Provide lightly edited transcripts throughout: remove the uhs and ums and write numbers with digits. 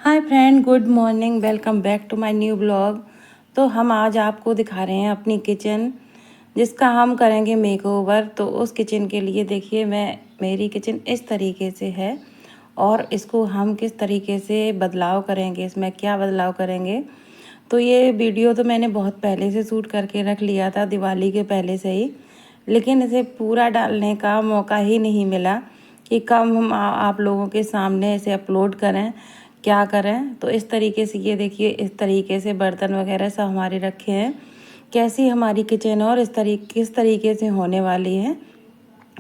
Hi friend, good morning. Welcome back to my new blog. तो हम आज आपको दिखा रहे हैं अपनी किचन, जिसका हम करेंगे मेकओवर। तो उस किचन के लिए देखिए, मेरी किचन इस तरीके से है और इसको हम किस तरीके से बदलाव करेंगे, इसमें क्या बदलाव करेंगे। तो ये वीडियो तो मैंने बहुत पहले से शूट करके रख लिया था, दिवाली के पहले से ही, लेकिन इसे पूरा डालने का मौका ही नहीं मिला कि कब हम आप लोगों के सामने इसे अपलोड करें, क्या करें। तो इस तरीके से ये देखिए, इस तरीके से बर्तन वगैरह सब हमारे रखे हैं। कैसी हमारी किचन और किस तरीके से होने वाली है,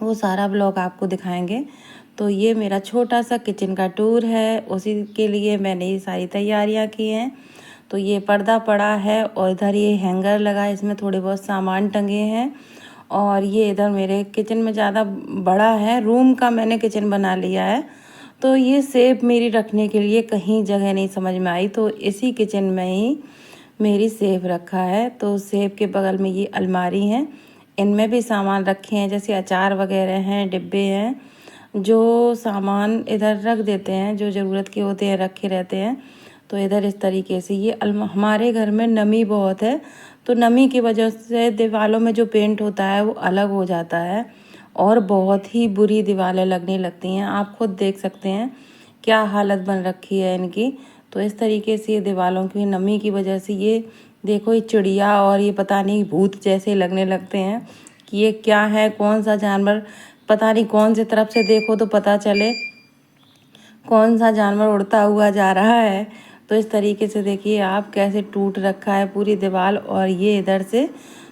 वो सारा ब्लॉग आपको दिखाएंगे। तो ये मेरा छोटा सा किचन का टूर है, उसी के लिए मैंने ये सारी तैयारियां की हैं। तो ये पर्दा पड़ा है और इधर ये हैंगर लगा है, इसमें थोड़े बहुत सामान टंगे हैं। और ये इधर मेरे किचन में ज़्यादा बड़ा है, रूम का मैंने किचन बना लिया है। तो ये सेफ मेरी रखने के लिए कहीं जगह नहीं समझ में आई, तो इसी किचन में ही मेरी सेफ रखा है। तो सेफ के बगल में ये अलमारी है, इनमें भी सामान रखे हैं, जैसे अचार वगैरह हैं, डिब्बे हैं, जो सामान इधर रख देते हैं, जो ज़रूरत के होते हैं रखे रहते हैं। तो इधर इस तरीके से ये हमारे घर में नमी बहुत है, तो नमी की वजह से दीवारों में जो पेंट होता है वो अलग हो जाता है और बहुत ही बुरी दीवारें लगने लगती हैं। आप खुद देख सकते हैं क्या हालत बन रखी है इनकी। तो इस तरीके से ये दीवारों की नमी की वजह से ये देखो, ये चिड़िया और ये पता नहीं भूत जैसे लगने लगते हैं कि ये क्या है, कौन सा जानवर, पता नहीं कौन सी तरफ से देखो तो पता चले कौन सा जानवर उड़ता हुआ जा रहा है। तो इस तरीके से देखिए आप कैसे टूट रखा है पूरी दीवार। और ये इधर से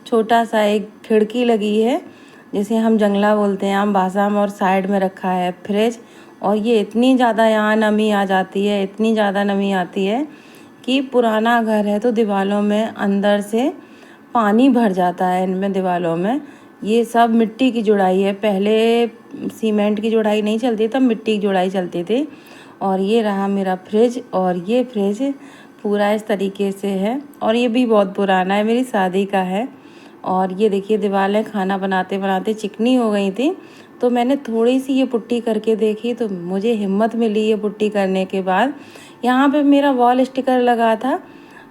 छोटा सा एक खिड़की लगी है, जिसे हम जंगला बोलते हैं आम भाषा में, और साइड में रखा है फ्रिज। और ये इतनी ज़्यादा यहाँ नमी आ जाती है, इतनी ज़्यादा नमी आती है कि पुराना घर है तो दीवारों में अंदर से पानी भर जाता है इनमें दीवारों में। ये सब मिट्टी की जुड़ाई है, पहले सीमेंट की जुड़ाई नहीं चलती, तब मिट्टी की जुड़ाई चलती थी। और ये रहा मेरा फ्रिज, और ये फ्रिज पूरा इस तरीके से है और ये भी बहुत पुराना है, मेरी शादी का है। और ये देखिए दीवारें खाना बनाते बनाते चिकनी हो गई थी, तो मैंने थोड़ी सी ये पुट्टी करके देखी, तो मुझे हिम्मत मिली ये पुट्टी करने के बाद। यहाँ पे मेरा वॉल स्टिकर लगा था,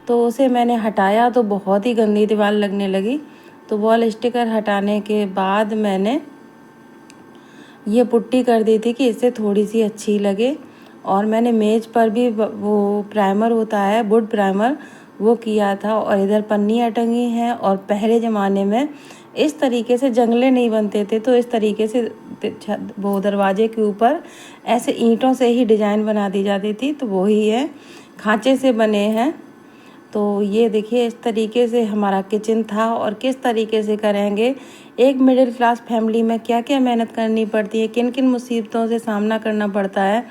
तो उसे मैंने हटाया तो बहुत ही गंदी दीवार लगने लगी। तो वॉल स्टिकर हटाने के बाद मैंने ये पुट्टी कर दी थी कि इससे थोड़ी सी अच्छी लगे। और मैंने मेज पर भी वो प्राइमर होता है, वुड प्राइमर, वो किया था। और इधर पन्नियाँ टंगी हैं। और पहले ज़माने में इस तरीके से जंगले नहीं बनते थे, तो इस तरीके से वो दरवाजे के ऊपर ऐसे ईंटों से ही डिज़ाइन बना दी जाती थी। तो वही है, खांचे से बने हैं। तो ये देखिए इस तरीके से हमारा किचन था। और किस तरीके से करेंगे, एक मिडिल क्लास फैमिली में क्या क्या मेहनत करनी पड़ती है, किन किन मुसीबतों से सामना करना पड़ता है,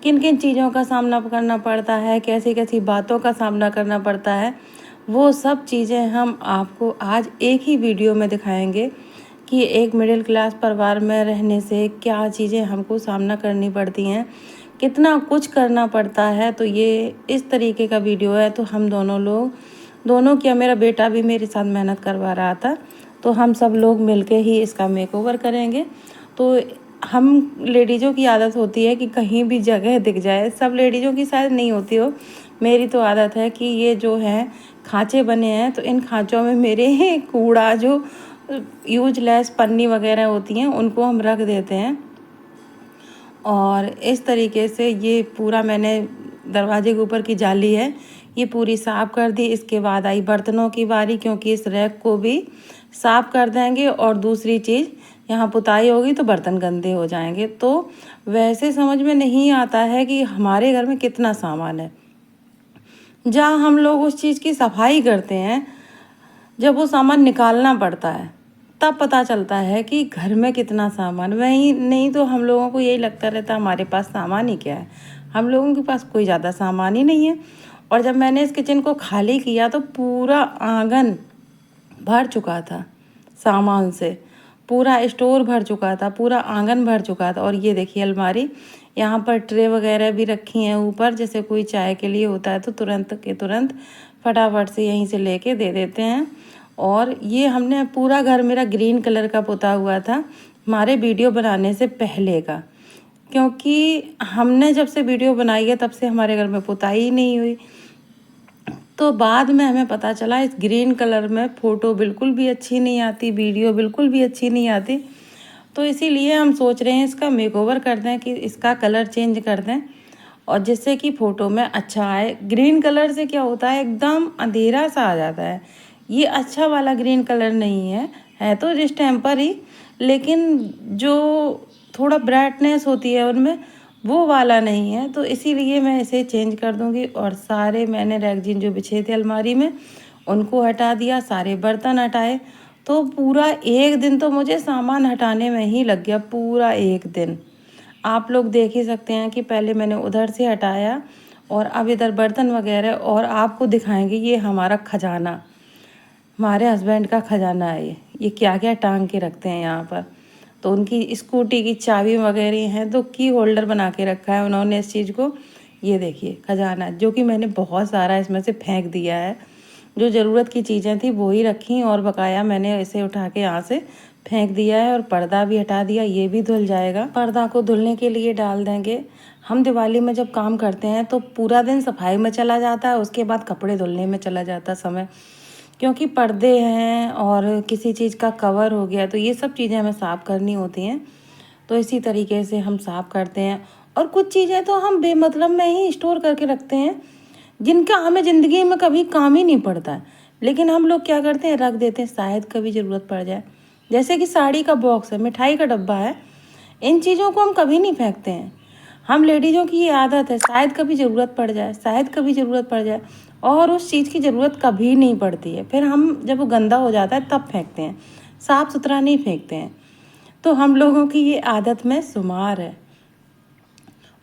किन किन चीज़ों का सामना करना पड़ता है, कैसी कैसी बातों का सामना करना पड़ता है, वो सब चीज़ें हम आपको आज एक ही वीडियो में दिखाएंगे कि एक मिडिल क्लास परिवार में रहने से क्या चीज़ें हमको सामना करनी पड़ती हैं, कितना कुछ करना पड़ता है। तो ये इस तरीके का वीडियो है। तो हम दोनों क्या, मेरा बेटा भी मेरे साथ मेहनत करवा रहा था, तो हम सब लोग मिलके ही इसका मेकओवर करेंगे। तो हम लेडीज़ों की आदत होती है कि कहीं भी जगह दिख जाए, सब लेडीज़ों की शायद नहीं होती हो, मेरी तो आदत है कि ये जो है खांचे बने हैं, तो इन खांचों में मेरे कूड़ा जो यूजलेस पन्नी वगैरह होती हैं उनको हम रख देते हैं। और इस तरीके से ये पूरा मैंने दरवाजे के ऊपर की जाली है ये पूरी साफ़ कर दी। इसके बाद आई बर्तनों की बारी, क्योंकि इस रैक को भी साफ़ कर देंगे। और दूसरी चीज़, यहाँ पुताई होगी तो बर्तन गंदे हो जाएंगे। तो वैसे समझ में नहीं आता है कि हमारे घर में कितना सामान है। जहाँ हम लोग उस चीज़ की सफाई करते हैं, जब वो सामान निकालना पड़ता है तब पता चलता है कि घर में कितना सामान। वहीं नहीं तो हम लोगों को यही लगता रहता हमारे पास सामान ही क्या है, हम लोगों के पास कोई ज़्यादा सामान ही नहीं है। और जब मैंने इस किचन को खाली किया तो पूरा आंगन भर चुका था सामान से, पूरा स्टोर भर चुका था, पूरा आंगन भर चुका था। और ये देखिए अलमारी, यहाँ पर ट्रे वगैरह भी रखी हैं ऊपर, जैसे कोई चाय के लिए होता है तो तुरंत के तुरंत फटाफट से यहीं से लेके दे देते हैं। और ये हमने पूरा घर मेरा ग्रीन कलर का पुता हुआ था हमारे वीडियो बनाने से पहले का, क्योंकि हमने जब से वीडियो बनाई है तब से हमारे घर में पुताई ही नहीं हुई। तो बाद में हमें पता चला इस ग्रीन कलर में फ़ोटो बिल्कुल भी अच्छी नहीं आती, वीडियो बिल्कुल भी अच्छी नहीं आती। तो इसीलिए हम सोच रहे हैं इसका मेकओवर कर दें, कि इसका कलर चेंज कर दें और जिससे कि फ़ोटो में अच्छा आए। ग्रीन कलर से क्या होता है, एकदम अंधेरा सा आ जाता है। ये अच्छा वाला ग्रीन कलर नहीं है तो डिस्टेम्पर ही, लेकिन जो थोड़ा ब्राइटनेस होती है उनमें, वो वाला नहीं है। तो इसीलिए मैं इसे चेंज कर दूंगी। और सारे मैंने रैगजीन जो बिछे थे अलमारी में उनको हटा दिया, सारे बर्तन हटाए। तो पूरा एक दिन तो मुझे सामान हटाने में ही लग गया, पूरा एक दिन। आप लोग देख ही सकते हैं कि पहले मैंने उधर से हटाया और अब इधर बर्तन वगैरह। और आपको दिखाएंगे ये हमारा खजाना, हमारे हस्बैंड का खजाना है ये क्या क्या टांग के रखते हैं यहाँ पर। तो उनकी स्कूटी की चाबी वगैरह हैं, तो की होल्डर बना के रखा है उन्होंने इस चीज़ को। ये देखिए खजाना, जो कि मैंने बहुत सारा इसमें से फेंक दिया है। जो ज़रूरत की चीज़ें थी वो ही रखी और बकाया मैंने इसे उठा के यहाँ से फेंक दिया है। और पर्दा भी हटा दिया, ये भी धुल जाएगा। पर्दा को धुलने के लिए डाल देंगे। हम दिवाली में जब काम करते हैं तो पूरा दिन सफाई में चला जाता है, उसके बाद कपड़े धुलने में चला जाता है समय, क्योंकि पर्दे हैं और किसी चीज़ का कवर हो गया तो ये सब चीज़ें हमें साफ़ करनी होती हैं। तो इसी तरीके से हम साफ़ करते हैं। और कुछ चीज़ें तो हम बेमतलब में ही स्टोर करके रखते हैं, जिनका हमें ज़िंदगी में कभी काम ही नहीं पड़ता है, लेकिन हम लोग क्या करते हैं, रख देते हैं, शायद कभी ज़रूरत पड़ जाए। जैसे कि साड़ी का बॉक्स है, मिठाई का डब्बा है, इन चीज़ों को हम कभी नहीं फेंकते हैं। हम लेडीज़ों की ये आदत है, शायद कभी ज़रूरत पड़ जाए, शायद कभी ज़रूरत पड़ जाए, और उस चीज़ की ज़रूरत कभी नहीं पड़ती है। फिर हम जब वो गंदा हो जाता है तब फेंकते हैं, साफ़ सुथरा नहीं फेंकते हैं। तो हम लोगों की ये आदत में शुमार है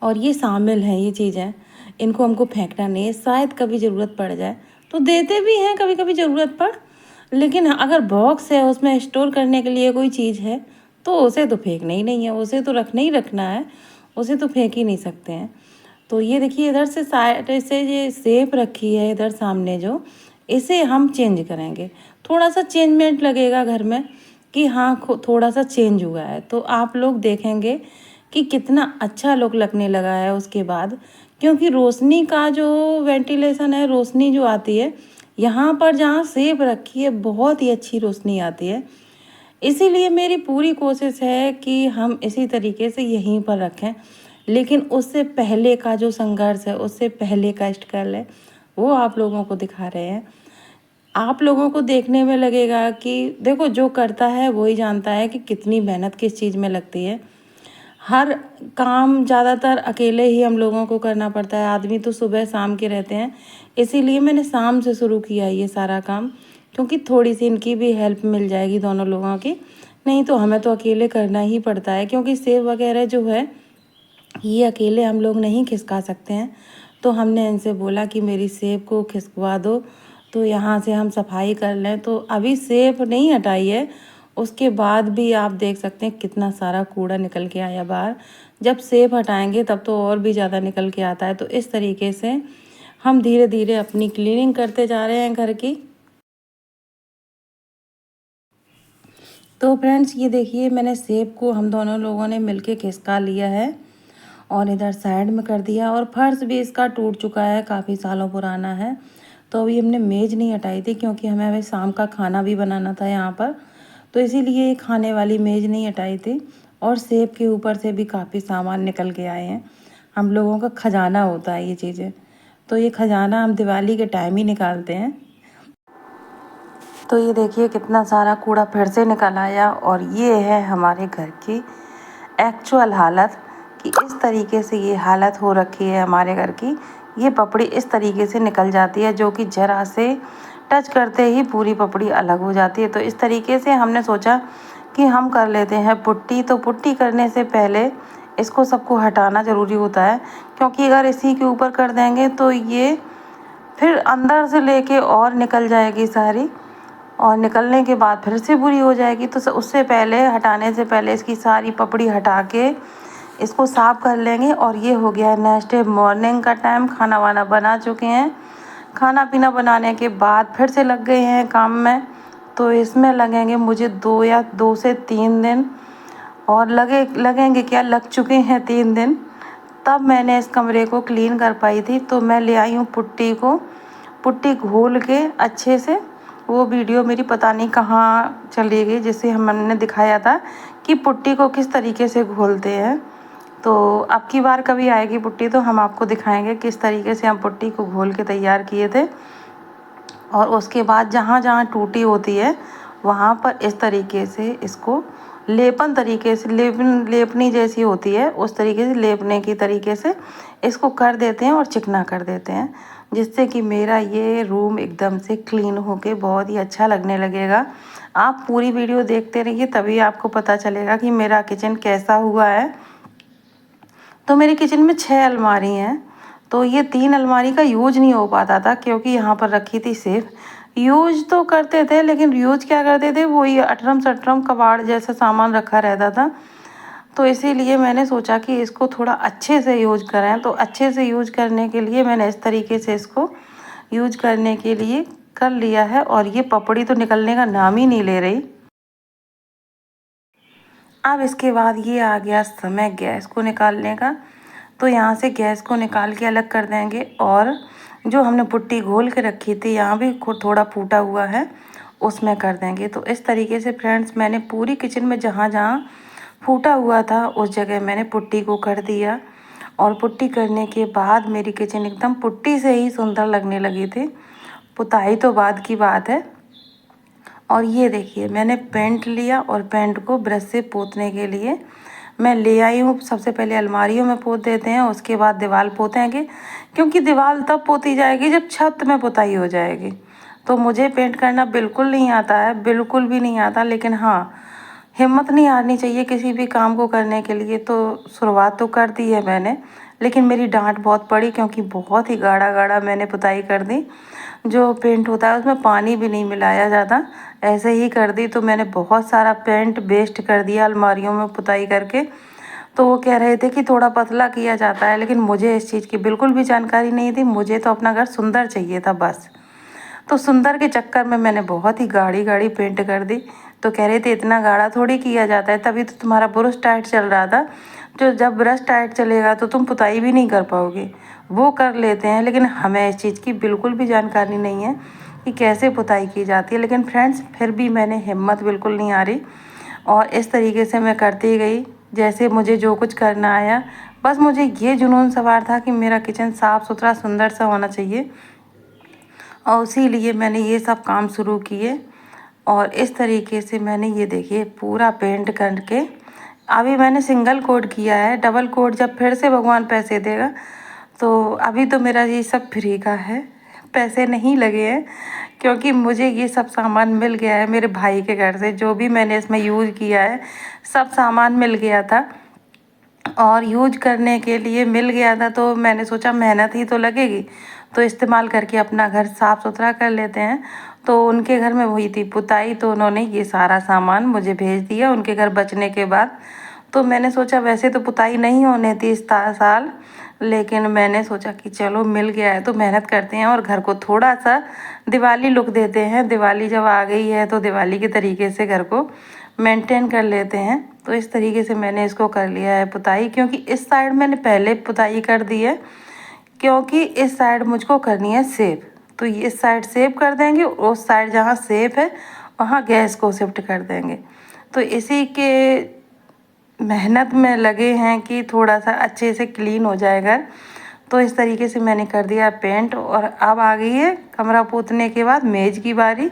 और ये शामिल हैं ये चीज़ें। इनको हमको फेंकना नहीं है, शायद कभी ज़रूरत पड़ जाए तो देते भी हैं कभी कभी ज़रूरत पड़। लेकिन अगर बॉक्स है, उसमें स्टोर करने के लिए कोई चीज़ है, तो उसे तो फेंकना ही नहीं है, उसे तो रखना ही रखना है, उसे तो फेंक ही नहीं सकते हैं। तो ये देखिए इधर से साइड से ये सेप रखी है इधर सामने, जो इसे हम चेंज करेंगे। थोड़ा सा चेंजमेंट लगेगा घर में कि हाँ थोड़ा सा चेंज हुआ है, तो आप लोग देखेंगे कि कितना अच्छा लुक लगने लगा है उसके बाद। क्योंकि रोशनी का जो वेंटिलेशन है, रोशनी जो आती है यहाँ पर जहाँ सेब रखी है, बहुत ही अच्छी रोशनी आती है। इसीलिए मेरी पूरी कोशिश है कि हम इसी तरीके से यहीं पर रखें। लेकिन उससे पहले का जो संघर्ष है, उससे पहले का स्ट्रगल है, वो आप लोगों को दिखा रहे हैं। आप लोगों को देखने में लगेगा कि देखो, जो करता है वही जानता है कि कितनी मेहनत किस चीज़ में लगती है। हर काम ज़्यादातर अकेले ही हम लोगों को करना पड़ता है, आदमी तो सुबह शाम के रहते हैं। इसीलिए मैंने शाम से शुरू किया ये सारा काम, क्योंकि थोड़ी सी इनकी भी हेल्प मिल जाएगी दोनों लोगों की। नहीं तो हमें तो अकेले करना ही पड़ता है, क्योंकि सेब वगैरह जो है ये अकेले हम लोग नहीं खिसका सकते हैं। तो हमने इनसे बोला कि मेरी सेब को खिसकवा दो, तो यहाँ से हम सफाई कर लें। तो अभी सेब नहीं हटाई है, उसके बाद भी आप देख सकते हैं कितना सारा कूड़ा निकल के आया बाहर। जब सेब हटाएंगे तब तो और भी ज़्यादा निकल के आता है। तो इस तरीके से हम धीरे धीरे अपनी क्लीनिंग करते जा रहे हैं घर की। तो फ्रेंड्स ये देखिए, मैंने सेब को हम दोनों लोगों ने मिलके खिसका लिया है और इधर साइड में कर दिया। और फर्श भी इसका टूट चुका है, काफ़ी सालों पुराना है। तो अभी हमने मेज़ नहीं हटाई थी, क्योंकि हमें अभी शाम का खाना भी बनाना था यहाँ पर, तो इसीलिए ये खाने वाली मेज़ नहीं हटाई थी। और सेब के ऊपर से भी काफ़ी सामान निकल के आए हैं। हम लोगों का खजाना होता है ये चीज़ें, तो ये खजाना हम दिवाली के टाइम ही निकालते हैं। तो ये देखिए कितना सारा कूड़ा फिर से निकल आया। और ये है हमारे घर की एक्चुअल हालत, कि इस तरीके से ये हालत हो रखी है हमारे घर की। ये पपड़ी इस तरीके से निकल जाती है, जो कि ज़रा से टच करते ही पूरी पपड़ी अलग हो जाती है। तो इस तरीके से हमने सोचा कि हम कर लेते हैं पुट्टी। तो पुट्टी करने से पहले इसको सबको हटाना ज़रूरी होता है, क्योंकि अगर इसी के ऊपर कर देंगे तो ये फिर अंदर से लेके और निकल जाएगी सारी, और निकलने के बाद फिर से बुरी हो जाएगी। तो उससे पहले, हटाने से पहले इसकी सारी पपड़ी हटा के इसको साफ़ कर लेंगे। और ये हो गया नेक्स्ट डे मॉर्निंग का टाइम, खाना वाना बना चुके हैं। खाना पीना बनाने के बाद फिर से लग गए हैं काम में। तो इसमें लगेंगे मुझे 2 से 3 दिन। और लगेंगे क्या, लग चुके हैं 3 दिन। तब मैंने इस कमरे को क्लीन कर पाई थी। तो मैं ले आई हूँ पुट्टी घोल के अच्छे से। वो वीडियो मेरी पता नहीं कहाँ चली गई, जिसे हमने दिखाया था कि पुट्टी को किस तरीके से घोलते हैं। तो अब की बार कभी आएगी पुट्टी तो हम आपको दिखाएंगे किस तरीके से हम पुट्टी को घोल के तैयार किए थे। और उसके बाद जहाँ जहाँ टूटी होती है वहाँ पर इस तरीके से इसको लेपन तरीके से, लेपनी जैसी होती है उस तरीके से, लेपने की तरीके से इसको कर देते हैं और चिकना कर देते हैं, जिससे कि मेरा ये रूम एकदम से क्लीन होके बहुत ही अच्छा लगने लगेगा। आप पूरी वीडियो देखते रहिए, तभी आपको पता चलेगा कि मेरा किचन कैसा हुआ है। तो मेरे किचन में 6 अलमारी हैं। तो ये 3 अलमारी का यूज नहीं हो पाता था क्योंकि यहाँ पर रखी थी सेफ। यूज तो करते थे लेकिन यूज क्या करते थे, वही अटरम सटरम कबाड़ जैसा सामान रखा रहता था। तो इसीलिए मैंने सोचा कि इसको थोड़ा अच्छे से यूज करें। तो अच्छे से यूज करने के लिए मैंने इस तरीके से इसको यूज करने के लिए कर लिया है। और ये पपड़ी तो निकलने का नाम ही नहीं ले रही। अब इसके बाद ये आ गया समय गैस को निकालने का। तो यहाँ से गैस को निकाल के अलग कर देंगे। और जो हमने पुट्टी घोल के रखी थी, यहाँ भी थोड़ा फूटा हुआ है, उसमें कर देंगे। तो इस तरीके से फ्रेंड्स मैंने पूरी किचन में जहाँ जहाँ फूटा हुआ था उस जगह मैंने पुट्टी को कर दिया। और पुट्टी करने के बाद मेरी किचन एकदम पुट्टी से ही सुंदर लगने लगी थी। पुताई तो बाद की बात है। और ये देखिए मैंने पेंट लिया और पेंट को ब्रश से पोतने के लिए मैं ले आई हूँ। सबसे पहले अलमारियों में पोत देते हैं, उसके बाद दीवार पोतेंगे, क्योंकि दीवार तब पोती जाएगी जब छत में पुताई हो जाएगी। तो मुझे पेंट करना बिल्कुल नहीं आता है, बिल्कुल भी नहीं आता। लेकिन हाँ, हिम्मत नहीं हारनी चाहिए किसी भी काम को करने के लिए। तो शुरुआत तो कर दी है मैंने, लेकिन मेरी डांट बहुत पड़ी क्योंकि बहुत ही गाढ़ा गाढ़ा मैंने पुताई कर दी। जो पेंट होता है उसमें पानी भी नहीं मिलाया जाता, ऐसे ही कर दी। तो मैंने बहुत सारा पेंट वेस्ट कर दिया अलमारियों में पुताई करके। तो वो कह रहे थे कि थोड़ा पतला किया जाता है, लेकिन मुझे इस चीज़ की बिल्कुल भी जानकारी नहीं थी। मुझे तो अपना घर सुंदर चाहिए था बस। तो सुंदर के चक्कर में मैंने बहुत ही गाढ़ी गाढ़ी पेंट कर दी। तो कह रहे थे इतना गाढ़ा थोड़ी किया जाता है, तभी तो तुम्हारा ब्रश टाइट चल रहा था। जो जब ब्रश टाइट चलेगा तो तुम पुताई भी नहीं कर पाओगे। वो कर लेते हैं, लेकिन हमें इस चीज़ की बिल्कुल भी जानकारी नहीं है कि कैसे पुताई की जाती है। लेकिन फ्रेंड्स फिर भी मैंने हिम्मत बिल्कुल नहीं हारी और इस तरीके से मैं करती गई जैसे मुझे जो कुछ करना आया। बस मुझे ये जुनून सवार था कि मेरा किचन साफ़ सुथरा सुंदर सा होना चाहिए, और उसी लिए मैंने ये सब काम शुरू किए। और इस तरीके से मैंने ये देखिए पूरा पेंट करके अभी मैंने सिंगल कोट किया है। डबल कोट जब फिर से भगवान पैसे देगा। तो अभी तो मेरा ये सब फ्री का है, पैसे नहीं लगे हैं, क्योंकि मुझे ये सब सामान मिल गया है मेरे भाई के घर से। जो भी मैंने इसमें यूज़ किया है सब सामान मिल गया था और यूज करने के लिए मिल गया था। तो मैंने सोचा मेहनत ही तो लगेगी, तो इस्तेमाल करके अपना घर साफ़ सुथरा कर लेते हैं। तो उनके घर में हुई थी पुताई, तो उन्होंने ये सारा सामान मुझे भेज दिया उनके घर बचने के बाद। तो मैंने सोचा वैसे तो पुताई नहीं होने थी इस साल, लेकिन मैंने सोचा कि चलो मिल गया है तो मेहनत करते हैं और घर को थोड़ा सा दिवाली लुक देते हैं। दिवाली जब आ गई है तो दिवाली के तरीके से घर को मेंटेन कर लेते हैं। तो इस तरीके से मैंने इसको कर लिया है पुताई, क्योंकि इस साइड मैंने पहले पुताई कर दी है, क्योंकि इस साइड मुझको करनी है सेफ। तो ये इस साइड सेव कर देंगे, उस साइड जहाँ सेफ है वहाँ गैस को शिफ्ट कर देंगे। तो इसी के मेहनत में लगे हैं कि थोड़ा सा अच्छे से क्लीन हो जाएगा। तो इस तरीके से मैंने कर दिया पेंट। और अब आ गई है कमरा पोतने के बाद मेज़ की बारी।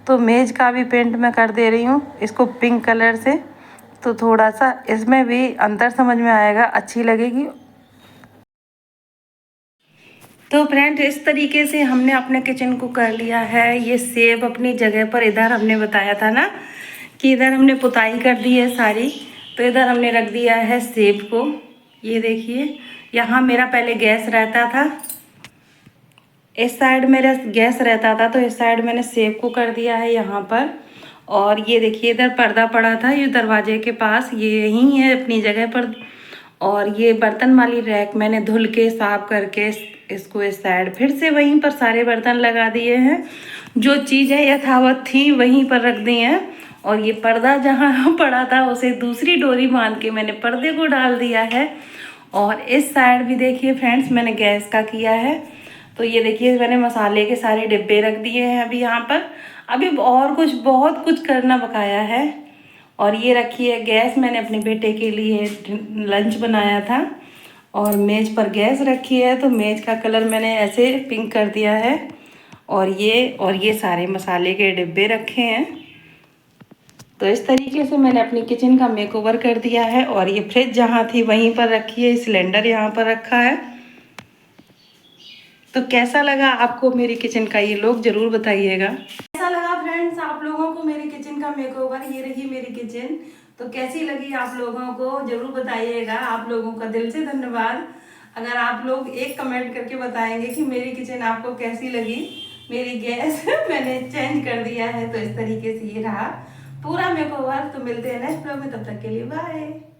तो मेज़ का भी पेंट मैं कर दे रही हूँ इसको पिंक कलर से। तो थोड़ा सा इसमें भी अंतर समझ में आएगा, अच्छी लगेगी। तो फ्रेंड इस तरीके से हमने अपने किचन को कर लिया है ये सेव अपनी जगह पर। इधर हमने बताया था ना कि इधर हमने पुताई कर दी है सारी, तो इधर हमने रख दिया है सेब को। ये देखिए यहाँ मेरा पहले गैस रहता था, इस साइड मेरा गैस रहता था, तो इस साइड मैंने सेब को कर दिया है यहाँ पर। और ये देखिए इधर पर्दा पड़ा था ये दरवाजे के पास, ये यहीं है अपनी जगह पर। और ये बर्तन वाली रैक मैंने धुल के साफ करके इसको इस साइड फिर से वहीं पर सारे बर्तन लगा दिए हैं। जो चीज़ें यथावत थी वहीं पर रख दी हैं और ये पर्दा जहाँ पड़ा था उसे दूसरी डोरी बांध के मैंने पर्दे को डाल दिया है। और इस साइड भी देखिए फ्रेंड्स मैंने गैस का किया है। तो ये देखिए मैंने मसाले के सारे डिब्बे रख दिए हैं अभी यहाँ पर। अभी और कुछ बहुत कुछ करना बकाया है। और ये रखी है गैस, मैंने अपने बेटे के लिए लंच बनाया था। और मेज़ पर गैस रखी है तो मेज़ का कलर मैंने ऐसे पिंक कर दिया है। और ये सारे मसाले के डिब्बे रखे हैं। तो इस तरीके से मैंने अपनी किचन का मेकओवर कर दिया है। और ये फ्रिज जहाँ थी वहीं पर रखी है, सिलेंडर यहाँ पर रखा है। तो कैसा लगा आपको मेरी किचन का ये लोग ज़रूर बताइएगा। कैसा लगा फ्रेंड्स आप लोगों को मेरी किचन का मेकओवर। ये रही मेरी किचन। तो कैसी लगी आप लोगों को ज़रूर बताइएगा। आप लोगों का दिल से धन्यवाद। अगर आप लोग एक कमेंट करके बताएंगे कि मेरी किचन आपको कैसी लगी। मेरी गैस मैंने चेंज कर दिया है तो इस तरीके से ये रहा पूरा मेकओवर। तो मिलते हैं नेक्स्ट ब्लॉग में, तब तक के लिए बाय।